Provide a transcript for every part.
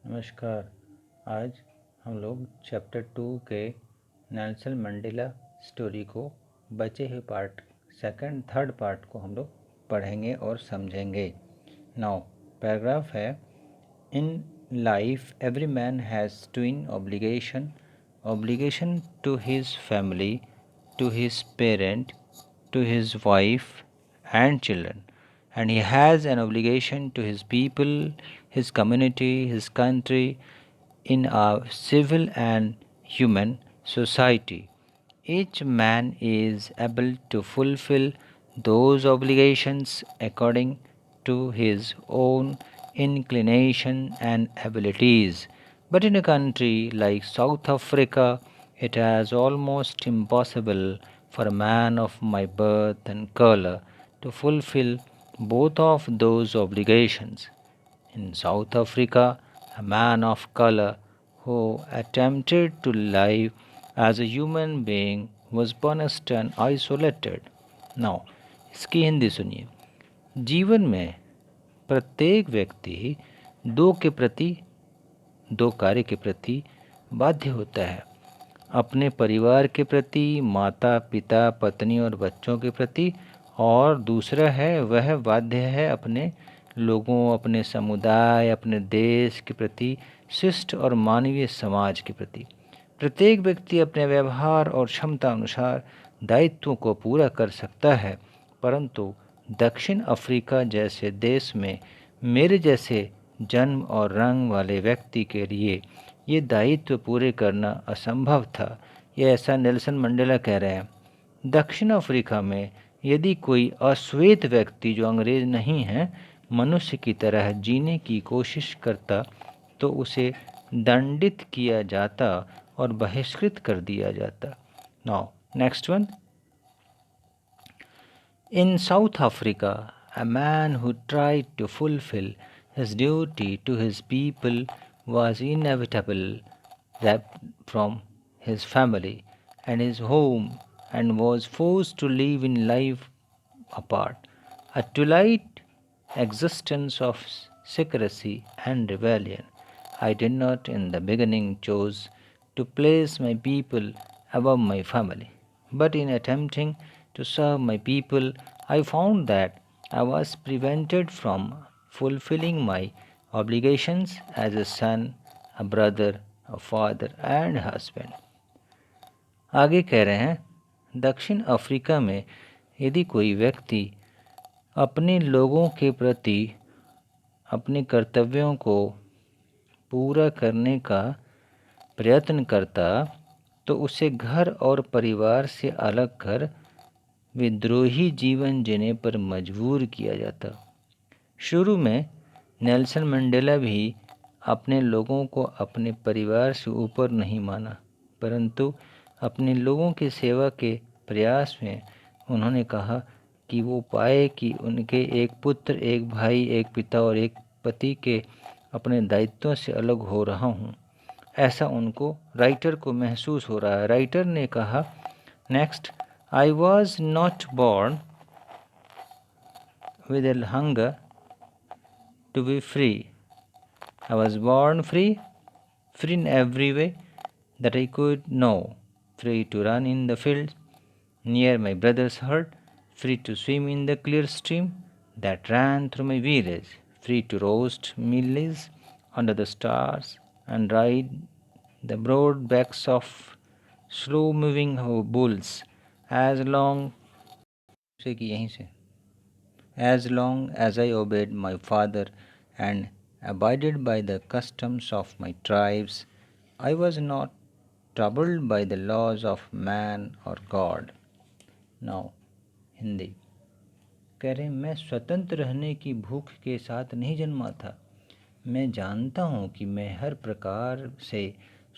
नमस्कार। आज हम लोग चैप्टर 2 के नेल्सन मंडेला स्टोरी को बचे हुए पार्ट सेकंड थर्ड पार्ट को हम लोग पढ़ेंगे और समझेंगे। नाउ पैराग्राफ है, in life every man has twin obligation to his family, to his parent, to his wife and children, and he has an obligation to his people, his community, his country, in a civil and human society. Each man is able to fulfill those obligations according to his own inclination and abilities. But in a country like South Africa, it is almost impossible for a man of my birth and color to fulfill both of those obligations. In South Africa, a man of color who attempted to live as a human being was punished and isolated. Now, इसकी हिंदी सुनिए। जीवन में प्रत्येक व्यक्ति दो कार्य के प्रति बाध्य होता है। अपने परिवार के प्रति, माता पिता पत्नी और बच्चों के प्रति, और दूसरा है वह बाध्य है अपने लोगों, अपने समुदाय, अपने देश के प्रति, शिष्ट और मानवीय समाज के प्रति। प्रत्येक व्यक्ति अपने व्यवहार और क्षमता अनुसार दायित्वों को पूरा कर सकता है, परंतु दक्षिण अफ्रीका जैसे देश में मेरे जैसे जन्म और रंग वाले व्यक्ति के लिए ये दायित्व पूरे करना असंभव था। ये ऐसा नेल्सन मंडेला कह रहे हैं। दक्षिण अफ्रीका में यदि कोई अश्वेत व्यक्ति जो अंग्रेज नहीं है मनुष्य की तरह जीने की कोशिश करता तो उसे दंडित किया जाता और बहिष्कृत कर दिया जाता। Now next one. In South Africa, a man who tried to fulfill his duty to his people was inevitable ripped from his family and his home and was forced to live in life apart, a twilight existence of secrecy and rebellion. I did not in the beginning choose to place my people above my family, but in attempting to serve my people, I found that I was prevented from fulfilling my obligations as a son, a brother, a father and husband. आगे कह रहे हैं, दक्षिण Africa में यदि कोई व्यक्ति अपने लोगों के प्रति अपने कर्तव्यों को पूरा करने का प्रयत्न करता तो उसे घर और परिवार से अलग कर विद्रोही जीवन जीने पर मजबूर किया जाता। शुरू में नेल्सन मंडेला भी अपने लोगों को अपने परिवार से ऊपर नहीं माना, परंतु अपने लोगों की सेवा के प्रयास में उन्होंने कहा कि वो पाए कि उनके एक पुत्र, एक भाई, एक पिता और एक पति के अपने दायित्वों से अलग हो रहा हूँ, ऐसा उनको राइटर को महसूस हो रहा है। राइटर ने कहा next, I was not born with a hunger to be free. I was born free in every way that I could know, free to run in the fields near my brother's hut, free to swim in the clear stream that ran through my village, free to roast mealies under the stars and ride the broad backs of slow-moving bulls as long as I obeyed my father and abided by the customs of my tribes, I was not troubled by the laws of man or God. Now, Hindi कह रहे, मैं स्वतंत्र रहने की भूख के साथ नहीं जन्मा था। मैं जानता हूँ कि मैं हर प्रकार से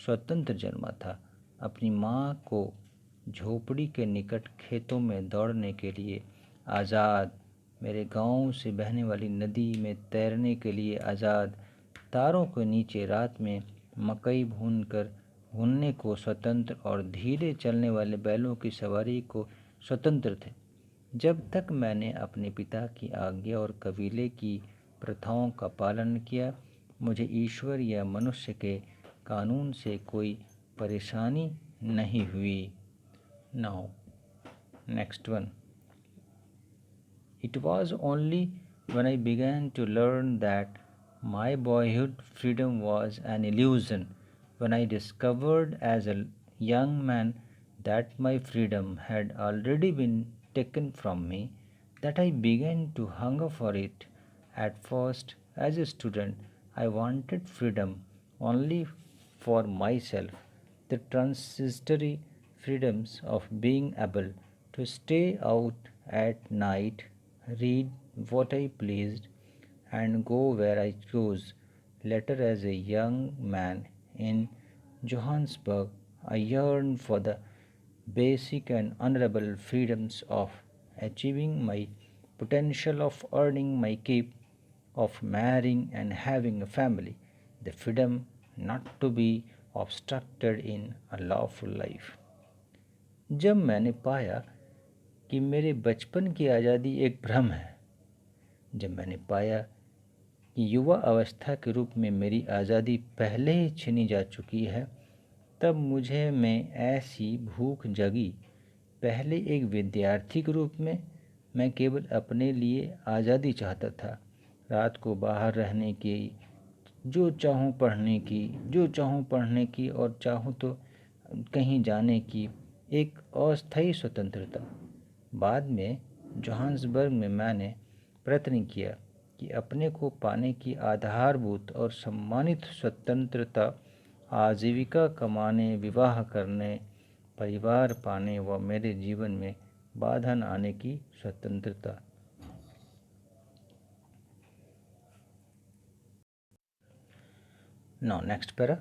स्वतंत्र जन्मा था। अपनी माँ को झोपड़ी के निकट खेतों में दौड़ने के लिए आज़ाद, मेरे गांव से बहने वाली नदी में तैरने के लिए आज़ाद, तारों के नीचे रात में मकई भूनने को स्वतंत्र और धीरे चलने वाले बैलों की सवारी को स्वतंत्र थे। जब तक मैंने अपने पिता की आज्ञा और कबीले की प्रथाओं का पालन किया, मुझे ईश्वर या मनुष्य के कानून से कोई परेशानी नहीं हुई। Now next one, it was only when I began to learn that my boyhood freedom was an illusion, when I discovered as a young man that my freedom had already been taken from me, that I began to hunger for it. At first, as a student, I wanted freedom only for myself, the transitory freedoms of being able to stay out at night, read what I pleased, and go where I chose. Later, as a young man in Johannesburg, I yearned for the basic and honorable freedoms of achieving my potential, of earning my keep, of marrying and having a family, the freedom not to be obstructed in a lawful life. जब मैंने पाया कि मेरे बचपन की आज़ादी एक भ्रम है, जब मैंने पाया कि युवा अवस्था के रूप में मेरी आज़ादी पहले ही छीनी जा चुकी है, तब मुझे में ऐसी भूख जगी। पहले एक विद्यार्थी के रूप में मैं केवल अपने लिए आज़ादी चाहता था, रात को बाहर रहने की, जो चाहूँ पढ़ने की और चाहूँ तो कहीं जाने की, एक अस्थायी स्वतंत्रता। बाद में जोहान्सबर्ग में मैंने प्रयत्न किया कि अपने को पाने की आधारभूत और सम्मानित स्वतंत्रता, आजीविका कमाने, विवाह करने, परिवार पाने व मेरे जीवन में बाधा न आने की स्वतंत्रता। Now next para.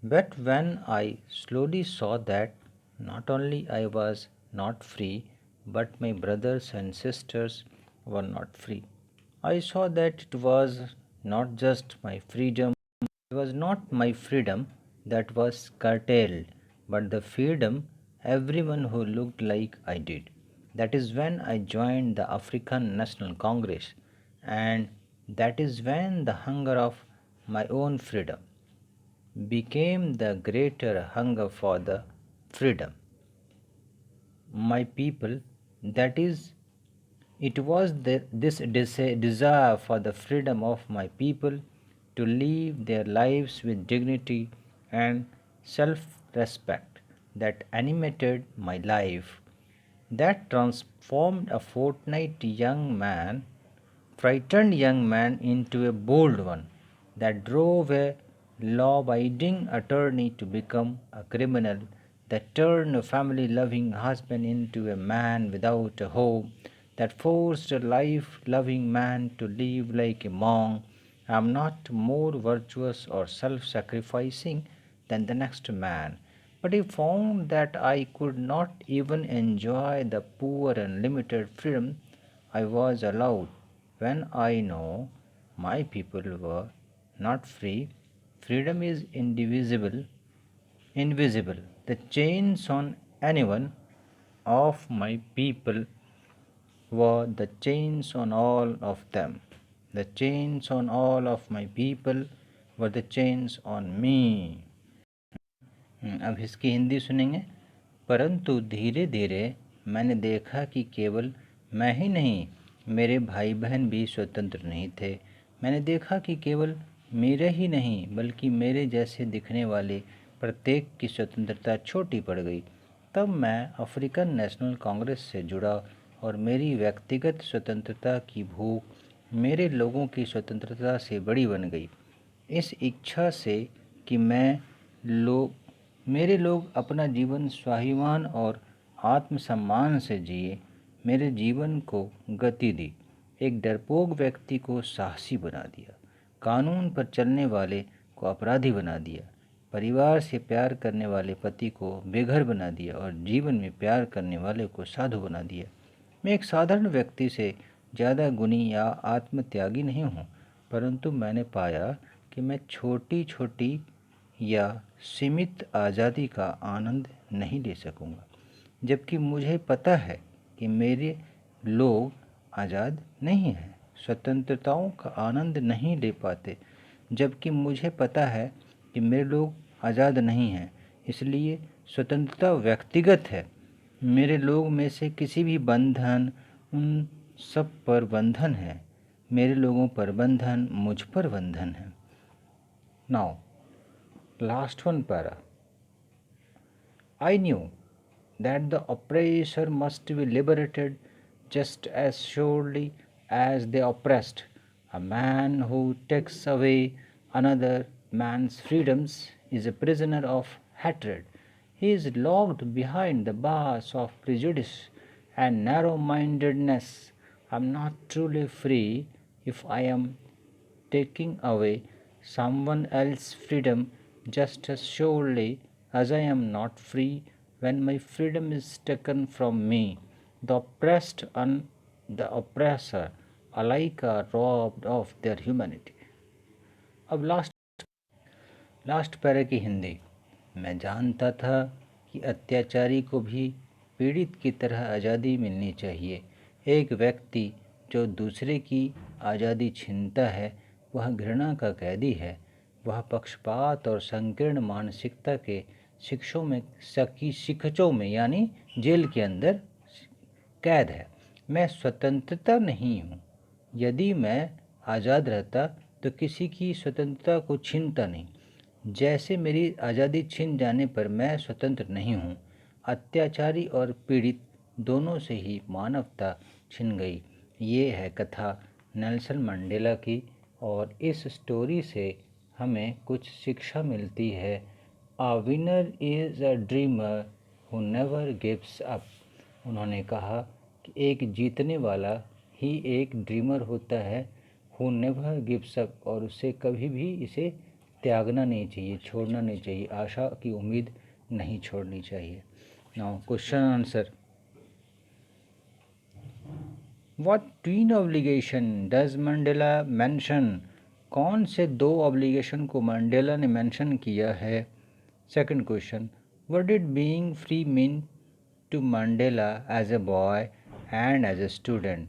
But when I slowly saw that not only I was not free, but my brothers and sisters were not free, I saw that it was not just my freedom, it was not my freedom that was curtailed, but the freedom everyone who looked like I did. That is when I joined the African National Congress, and that is when the hunger of my own freedom became the greater hunger for the freedom. My people, that is, it was this desire for the freedom of my people to live their lives with dignity and self respect that animated my life, that transformed a frightened young man into a bold one, that drove a law abiding attorney to become a criminal, that turned a family loving husband into a man without a home, that forced a life loving man to live like a monk. I am not more virtuous or self sacrificing than the next man, but I found that I could not even enjoy the poor and limited freedom I was allowed when I know my people were not free. Freedom is invisible. The chains on anyone of my people were the chains on all of them. The chains on all of my people were the chains on me. अब इसकी हिंदी सुनेंगे। परंतु धीरे धीरे मैंने देखा कि केवल मैं ही नहीं, मेरे भाई बहन भी स्वतंत्र नहीं थे। मैंने देखा कि केवल मेरे ही नहीं, बल्कि मेरे जैसे दिखने वाले प्रत्येक की स्वतंत्रता छोटी पड़ गई। तब मैं अफ्रीकन नेशनल कांग्रेस से जुड़ा और मेरी व्यक्तिगत स्वतंत्रता की भूख मेरे लोगों की स्वतंत्रता से बड़ी बन गई। इस इच्छा से कि मेरे लोग अपना जीवन स्वाभिमान और आत्मसम्मान से जिए, मेरे जीवन को गति दी। एक डरपोक व्यक्ति को साहसी बना दिया, कानून पर चलने वाले को अपराधी बना दिया, परिवार से प्यार करने वाले पति को बेघर बना दिया और जीवन में प्यार करने वाले को साधु बना दिया। मैं एक साधारण व्यक्ति से ज़्यादा गुणी या आत्मत्यागी नहीं हूँ, परंतु मैंने पाया कि मैं छोटी छोटी या सीमित आज़ादी का आनंद नहीं ले सकूँगा, जबकि मुझे पता है कि मेरे लोग आज़ाद नहीं हैं, स्वतंत्रताओं का आनंद नहीं ले पाते। जबकि मुझे पता है कि मेरे लोग आज़ाद नहीं हैं, इसलिए स्वतंत्रता व्यक्तिगत है। मेरे लोग में से किसी भी बंधन उन सब पर बंधन है। मेरे लोगों पर बंधन मुझ पर बंधन है। Now last one para. I knew that the oppressor must be liberated just as surely as the oppressed. A man who takes away another man's freedoms is a prisoner of hatred. He is locked behind the bars of prejudice and narrow mindedness. I am not truly free if I am taking away someone else's freedom just as surely as I am not free when my freedom is taken from me. The oppressed and the oppressor alike are robbed of their humanity. अब last para की हिंदी। मैं जानता था कि अत्याचारी को भी पीड़ित की तरह आज़ादी मिलनी चाहिए। एक व्यक्ति जो दूसरे की आज़ादी छीनता है वह घृणा का कैदी है। वह पक्षपात और संकीर्ण मानसिकता के शिकचों में यानी जेल के अंदर कैद है। मैं स्वतंत्रता नहीं हूँ। यदि मैं आज़ाद रहता तो किसी की स्वतंत्रता को छीनता नहीं। जैसे मेरी आज़ादी छिन जाने पर मैं स्वतंत्र नहीं हूँ। अत्याचारी और पीड़ित दोनों से ही मानवता छिन गई। ये है कथा नेल्सन मंडेला की और इस स्टोरी से हमें कुछ शिक्षा मिलती है। A winner is a dreamer who never gives up. उन्होंने कहा कि एक जीतने वाला ही एक ड्रीमर होता है, हु नेवर गिव्स अप, और उसे कभी भी इसे त्यागना नहीं चाहिए, छोड़ना नहीं चाहिए, आशा की उम्मीद नहीं छोड़नी चाहिए। Now question answer. व्हाट तीन ऑब्लिगेशन डज मंडेला मेंशन? कौन से दो ऑब्लिगेशन को मंडेला ने मेंशन किया है? Second question, what did being free mean to Mandela as a boy and as a student?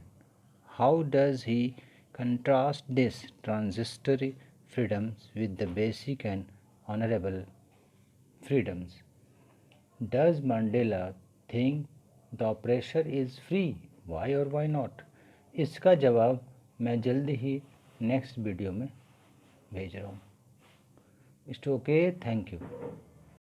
How does he contrast this transitory freedoms with the basic and honorable freedoms? Does Mandela think the oppressor is free? Why or why not? इसका जवाब मैं जल्द ही next video में भेज रहा हूँ। It's okay, thank you.